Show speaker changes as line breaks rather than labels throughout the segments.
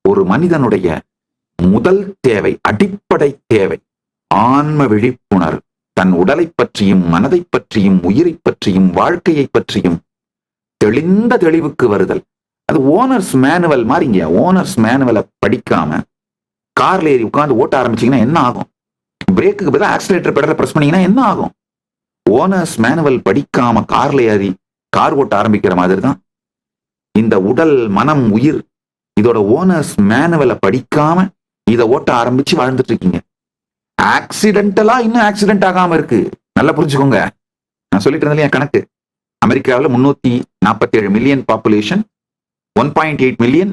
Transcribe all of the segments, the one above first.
ஒரு மனிதனுடைய முதல் தேவை, அடிப்படை தேவை ஆன்ம விழிப்புணர்வு. தன் உடலை பற்றியும் மனதை பற்றியும் உயிரை பற்றியும் வாழ்க்கையை பற்றியும் தெளிந்த தெளிவுக்கு வருதல். அது ஓனர்ஸ் மேனுவல் மாதிரிங்க. ஓனர்ஸ் மேனுவலை படிக்காம கார்ல ஏறி உட்காந்து ஓட்ட ஆரம்பிச்சீங்கன்னா என்ன ஆகும்? பிரேக்குக்கு பதிலாக ஆக்சிலேட்டர் பெடலை பிரஸ் பண்ணீங்கன்னா என்ன ஆகும்? ஓனர்ஸ் மேனுவல் படிக்காம கார்ல ஏறி கார் ஓட்ட ஆரம்பிக்கிற மாதிரி தான் இந்த உடல் மனம் உயிர். இதோட ஓனர்ஸ் மேனுவலை படிக்காம இதை ஓட்ட ஆரம்பிச்சு வாழ்ந்துட்டு இருக்கீங்க. ஆக்சிடென்டலா இன்னும் ஆக்சிடென்ட் ஆகாம இருக்கு. நல்லா புரிஞ்சுக்கோங்க. நான் சொல்லிட்டு இருந்தேன் என் கணக்கு. அமெரிக்காவில் 347 மில்லியன் பாப்புலேஷன், 1.8 மில்லியன்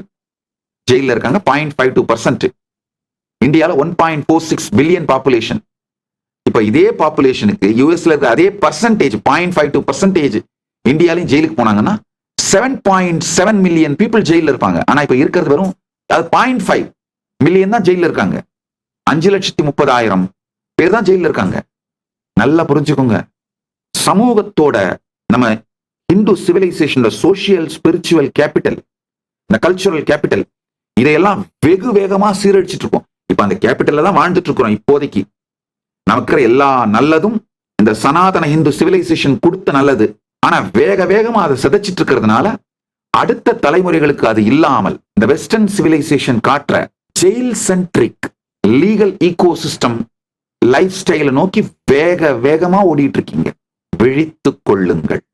ஜெயில இருக்காங்க, 0.52%. இந்தியாவில் 1.46 பில்லியன் பாப்புலேஷன். இப்ப இதே பாப்புலேஷனுக்கு யூஎஸ்ல இருக்க அதே பர்சன்டேஜ் 0.52% இந்தியாலையும் ஜெயிலுக்கு போனாங்கன்னா 7.7 மில்லியன் பீப்புள் ஜெயில இருப்பாங்க. ஆனா இப்ப இருக்கிறது வெறும் 0.5 மில்லியன் தான் ஜெயில இருக்காங்க. 5,30,000 பேர் தான் ஜெயில இருக்காங்க. நல்லா புரிஞ்சுக்கோங்க. சமூகத்தோட நம்ம Hindu civilisation social spiritual capital, இந்த கல்ச்சுரல் கேபிட்டல், இதையெல்லாம் வெகு வேகமா சீரழிச்சிட்டு இருக்கோம். இப்ப அந்த கேபிட்டல்ல தான் வாழ்ந்துட்டு இருக்கிறோம். இப்போதைக்கு நமக்கு எல்லா நல்லதும் இந்த சனாதன இந்து சிவிலைசேஷன் கொடுத்த நல்லது. ஆனா வேக வேகமா அதை சிதைச்சிட்டு இருக்கிறதுனால அடுத்த தலைமுறைகளுக்கு அது இல்லாமல் இந்த வெஸ்டர்ன் சிவிலைசேஷன் காட்டுற jail centric legal ecosystem life ஸ்டைலை நோக்கி வேக வேகமா ஓடிட்டு இருக்கீங்க. விழித்துக் கொள்ளுங்கள்.